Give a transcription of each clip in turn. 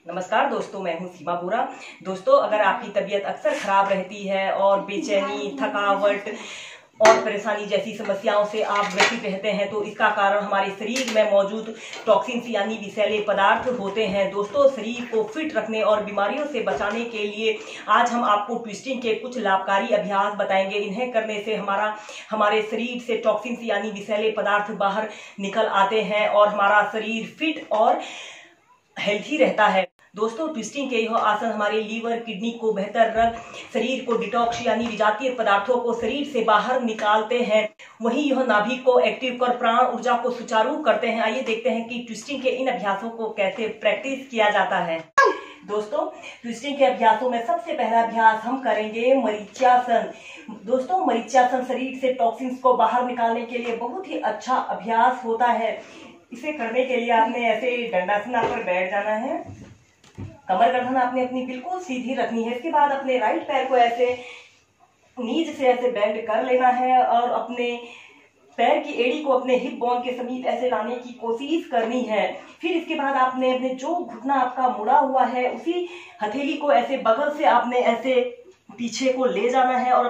नमस्कार दोस्तों, मैं हूं सीमा बोरा। दोस्तों, अगर आपकी तबीयत अक्सर खराब रहती है और बेचैनी, थकावट और परेशानी जैसी समस्याओं से आप ग्रसित रहते हैं तो इसका कारण हमारे शरीर में मौजूद टॉक्सिन्स यानी विषैले पदार्थ होते हैं। दोस्तों, शरीर को फिट रखने और बीमारियों से बचाने के लिए आज हम आपको ट्विस्टिंग के कुछ लाभकारी अभ्यास बताएंगे। इन्हें करने से हमारे शरीर से टॉक्सिन्स यानी विषैले पदार्थ बाहर निकल आते हैं और हमारा शरीर फिट और हेल्थी रहता है। दोस्तों, ट्विस्टिंग के यह आसन हमारे लीवर, किडनी को बेहतर रख, शरीर को डिटॉक्स यानी विजातीय पदार्थों को शरीर से बाहर निकालते हैं। वहीं यह नाभि को एक्टिव कर प्राण ऊर्जा को सुचारू करते हैं। आइए देखते हैं कि ट्विस्टिंग के इन अभ्यासों को कैसे प्रैक्टिस किया जाता है। दोस्तों, ट्विस्टिंग के अभ्यासों में सबसे पहला अभ्यास हम करेंगे मरीच्यासन। दोस्तों, मरीच्यासन शरीर से टॉक्सिन्स को बाहर निकालने के लिए बहुत ही अच्छा अभ्यास होता है। इसे करने के लिए आपने ऐसे दंडासन पर बैठ जाना है। कमर गर्दन आपने अपनी बिल्कुल सीधी रखनी है। इसके बाद अपने राइट पैर को ऐसे नीज से ऐसे बेंड कर लेना है और अपने पैर की एड़ी को अपने हिप बोन के समीप ऐसे लाने की कोशिश करनी है। फिर इसके बाद आपने अपने जो घुटना आपका मुड़ा हुआ है उसी हथेली को ऐसे बगल से आपने ऐसे पीछे को ले जाना है और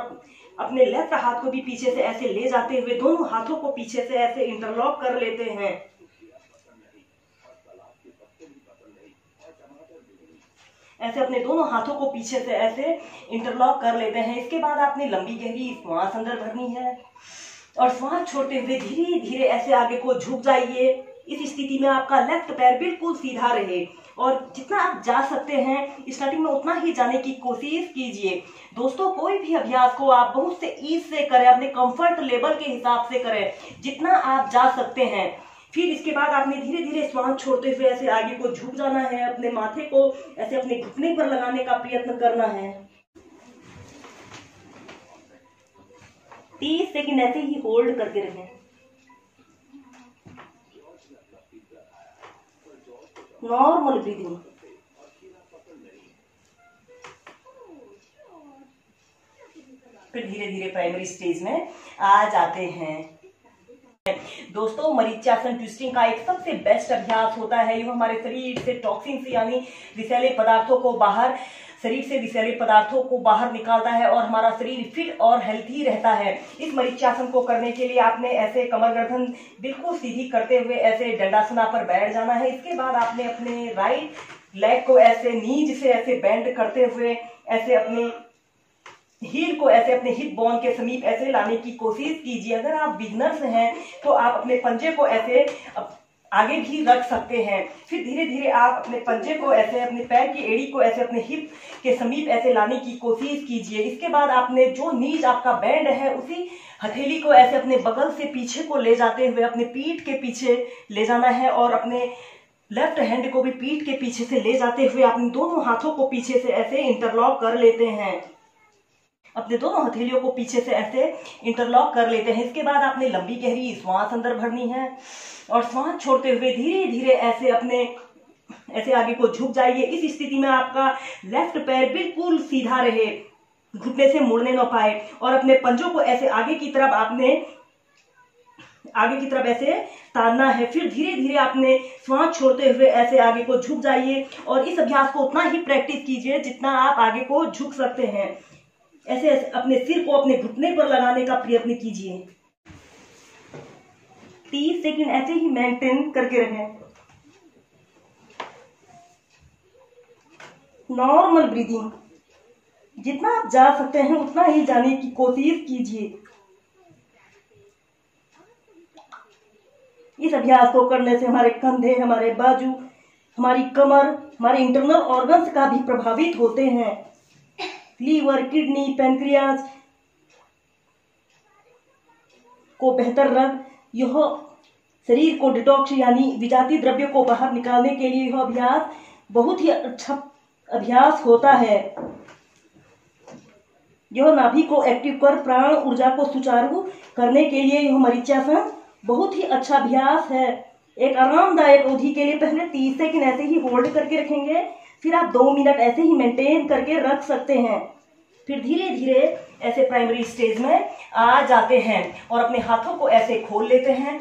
अपने लेफ्ट हाथ को भी पीछे से ऐसे ले जाते हुए दोनों हाथों को पीछे से ऐसे इंटरलॉक कर लेते हैं। ऐसे अपने दोनों हाथों को पीछे से ऐसे इंटरलॉक कर लेते हैं। इसके बाद आपने लंबी गहरी श्वास अंदर भरनी है और श्वास छोड़ते हुए धीरे धीरे ऐसे आगे को झुक जाइए। इस स्थिति में आपका लेफ्ट पैर बिल्कुल सीधा रहे और जितना आप जा सकते हैं स्टार्टिंग में उतना ही जाने की कोशिश कीजिए। दोस्तों, कोई भी अभ्यास को आप बहुत से ईज से करें, अपने कंफर्ट लेवल के हिसाब से करें, जितना आप जा सकते हैं। फिर इसके बाद आपने धीरे धीरे श्वास छोड़ते हुए ऐसे आगे को झुक जाना है। अपने माथे को ऐसे अपने घुटने पर लगाने का प्रयत्न करना है। 30 सेकंड ऐसे ही होल्ड करके रहें। Normal breathing. फिर धीरे धीरे प्राइमरी स्टेज में आ जाते हैं। दोस्तों, मरीच्यासन ट्विस्टिंग का एक सबसे बेस्ट अभ्यास होता है। यह हमारे शरीर से टॉक्सिन्स यानी विषैले पदार्थों को बाहर निकालता है और हमारा शरीर फिट और हेल्थी रहता है। इस मरीच्यासन को करने के लिए आपने ऐसे कमर गर्दन बिल्कुल सीधी करते हुए ऐसे दंडासना पर बैठ जाना है। इसके बाद आपने अपने राइट लेग को ऐसे नीज से ऐसे बेंड करते हुए ऐसे अपने हील को ऐसे अपने हिप बोन के समीप ऐसे लाने की कोशिश कीजिए। अगर आप बिगनर्स हैं तो आप अपने पंजे को ऐसे आगे भी रख सकते हैं। फिर धीरे धीरे आप अपने पंजे को ऐसे अपने पैर की एड़ी को ऐसे अपने हिप के समीप ऐसे लाने की कोशिश कीजिए। इसके बाद आपने जो नीज आपका बैंड है उसी हथेली को ऐसे अपने बगल से पीछे को ले जाते हुए अपने पीठ के पीछे ले जाना है और अपने लेफ्ट हैंड को भी पीठ के पीछे से ले जाते हुए अपने दोनों हाथों को पीछे से ऐसे इंटरलॉक कर लेते हैं। अपने दोनों हथेलियों को पीछे से ऐसे इंटरलॉक कर लेते हैं। इसके बाद आपने लंबी गहरी श्वास अंदर भरनी है और श्वास छोड़ते हुए धीरे धीरे ऐसे आगे को झुक जाइए। इस स्थिति में आपका लेफ्ट पैर बिल्कुल सीधा रहे, घुटने से मुड़ने न पाए और अपने पंजों को ऐसे आगे की तरफ ऐसे तानना है। फिर धीरे धीरे आपने श्वास छोड़ते हुए ऐसे आगे को झुक जाइए और इस अभ्यास को उतना ही प्रैक्टिस कीजिए जितना आप आगे को झुक सकते हैं। ऐसे अपने सिर को अपने घुटने पर लगाने का प्रयत्न कीजिए। 30 सेकंड ऐसे ही मेंटेन करके रहें। Normal breathing. जितना आप जा सकते हैं उतना ही जाने की कोशिश कीजिए। इस अभ्यास को करने से हमारे कंधे, हमारे बाजू, हमारी कमर, हमारे इंटरनल ऑर्गन्स का भी प्रभावित होते हैं। लीवर, किडनी, पैंक्रियाज को बेहतर रख, यह शरीर को डिटॉक्स यानी विजातीय द्रव्य को बाहर निकालने के लिए यह अभ्यास बहुत ही अच्छा अभ्यास होता है। यह नाभि को एक्टिव कर प्राण ऊर्जा को सुचारू करने के लिए यह मरीच्यासन बहुत ही अच्छा अभ्यास है। एक आरामदायक अवधि के लिए पहले 30 सेकंड ऐसे ही होल्ड करके रखेंगे। फिर आप 2 मिनट ऐसे ही मेंटेन करके रख सकते हैं। फिर धीरे धीरे ऐसे प्राइमरी स्टेज में आ जाते हैं और अपने हाथों को ऐसे खोल लेते हैं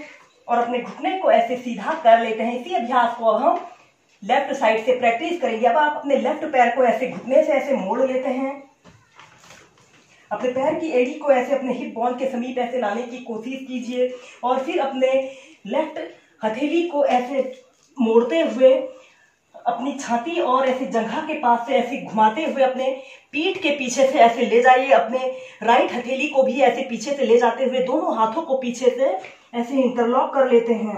और अपने घुटने को ऐसे सीधा कर लेते हैं। इसी अभ्यास को अब हम लेफ्ट साइड से प्रैक्टिस करेंगे। अब आप अपने लेफ्ट पैर को ऐसे घुटने से ऐसे मोड़ लेते हैं, अपने पैर की एड़ी को ऐसे अपने हिप बोन के समीप ऐसे लाने की कोशिश कीजिए और फिर अपने लेफ्ट हथेली को ऐसे मोड़ते हुए अपनी छाती और ऐसे जंघा के पास से ऐसे घुमाते हुए अपने पीठ के पीछे से ऐसे ले जाइए। अपने राइट हथेली को भी ऐसे पीछे से ले जाते हुए दोनों हाथों को पीछे से ऐसे इंटरलॉक कर लेते हैं।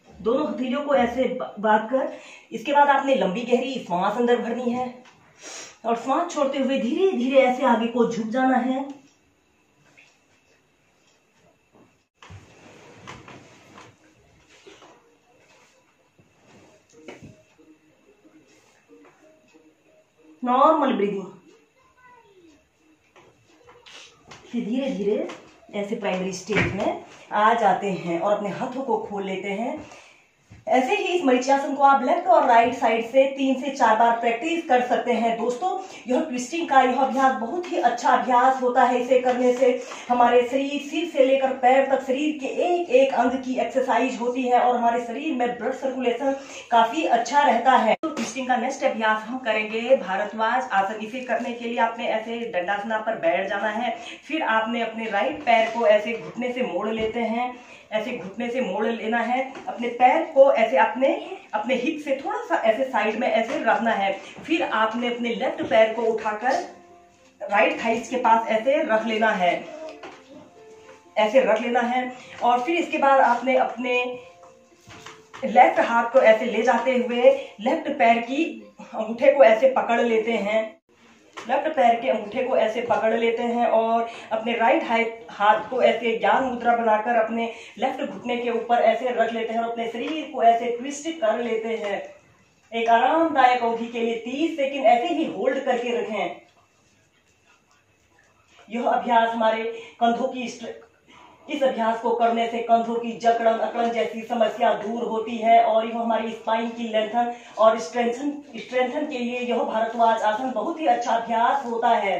दोनों हथेलियों को ऐसे बांध कर इसके बाद आपने लंबी गहरी श्वास अंदर भरनी है और श्वास छोड़ते हुए धीरे धीरे ऐसे आगे को झुक जाना है। Normal breathing. फिर धीरे धीरे ऐसे प्राइमरी स्टेज में आ जाते हैं और अपने हाथों को खोल लेते हैं। ऐसे ही इस मरीचियासन को आप लेफ्ट और राइट साइड से 3 से 4 बार प्रैक्टिस कर सकते हैं। दोस्तों, यह ट्विस्टिंग का यह अभ्यास बहुत ही अच्छा अभ्यास होता है। इसे करने से हमारे शरीर, सिर से लेकर पैर तक शरीर के एक एक अंग की एक्सरसाइज होती है और हमारे शरीर में ब्लड सर्कुलेशन काफी अच्छा रहता है। तो ट्विस्टिंग का नेक्स्ट अभ्यास हम करेंगे भारद्वाज आसन। इसे करने के लिए आपने ऐसे दंडासना पर बैठ जाना है। फिर आपने अपने राइट पैर को ऐसे घुटने से मोड़ लेते हैं, ऐसे घुटने से मोड़ लेना है। अपने पैर को ऐसे अपने हिप से थोड़ा सा ऐसे साइड में ऐसे रखना है। फिर आपने अपने लेफ्ट पैर को उठाकर राइट थाइस के पास ऐसे रख लेना है, ऐसे रख लेना है। और फिर इसके बाद आपने अपने लेफ्ट हाथ को ऐसे ले जाते हुए लेफ्ट पैर की अंगूठे को ऐसे पकड़ लेते हैं, लेफ्ट पैर के अंगूठे को ऐसे पकड़ लेते हैं और अपने राइट हाथ को ऐसे ज्ञान मुद्रा बनाकर अपने लेफ्ट घुटने के ऊपर ऐसे रख लेते हैं और अपने शरीर को ऐसे ट्विस्ट कर लेते हैं। एक आरामदायक अवधि के लिए 30 सेकंड ऐसे ही होल्ड करके रखें। यह अभ्यास हमारे कंधों की इस अभ्यास को करने से कंधों की जकड़न अकड़न जैसी समस्या दूर होती है और यह हमारी स्पाइन की लेंथन और स्ट्रेंथन के लिए यह भारद्वाज आसन बहुत ही अच्छा अभ्यास होता है।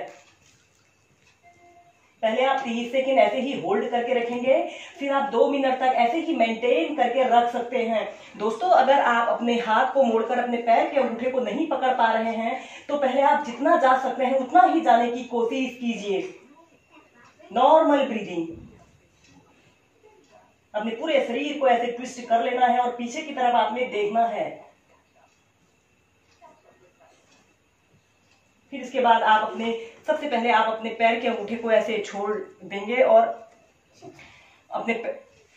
पहले आप 30 सेकंड ऐसे ही होल्ड करके रखेंगे, फिर आप 2 मिनट तक ऐसे ही मेंटेन करके रख सकते हैं। दोस्तों, अगर आप अपने हाथ को मोड़कर अपने पैर के अंगूठे को नहीं पकड़ पा रहे हैं तो पहले आप जितना जा सकते हैं उतना ही जाने की कोशिश कीजिए। Normal breathing. अपने पूरे शरीर को ऐसे ट्विस्ट कर लेना है और पीछे की तरफ आपने देखना है। फिर इसके बाद आप सबसे पहले आप अपने पैर के अंगूठे को ऐसे छोड़ देंगे और अपने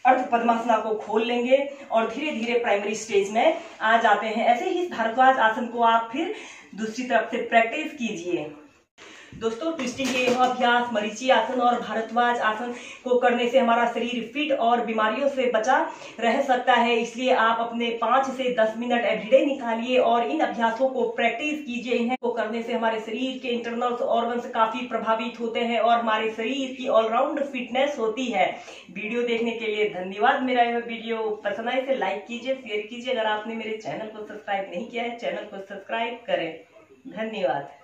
अर्ध पद्मासना को खोल लेंगे और धीरे धीरे प्राइमरी स्टेज में आ जाते हैं। ऐसे ही इस भारद्वाज आसन को आप फिर दूसरी तरफ से प्रैक्टिस कीजिए। दोस्तों, ट्विस्टिंग के यह अभ्यास मरीची आसन और भारद्वाज आसन को करने से हमारा शरीर फिट और बीमारियों से बचा रह सकता है। इसलिए आप अपने 5 से 10 मिनट एवरीडे निकालिए और इन अभ्यासों को प्रैक्टिस कीजिए। इन्हें को करने से हमारे शरीर के इंटरनल ऑर्गन्स काफी प्रभावित होते हैं और हमारे शरीर की ऑलराउंड फिटनेस होती है। वीडियो देखने के लिए धन्यवाद। मेरा यह वीडियो पसंद आए तो लाइक कीजिए, शेयर कीजिए। अगर आपने मेरे चैनल को सब्सक्राइब नहीं किया है, चैनल को सब्सक्राइब करें। धन्यवाद।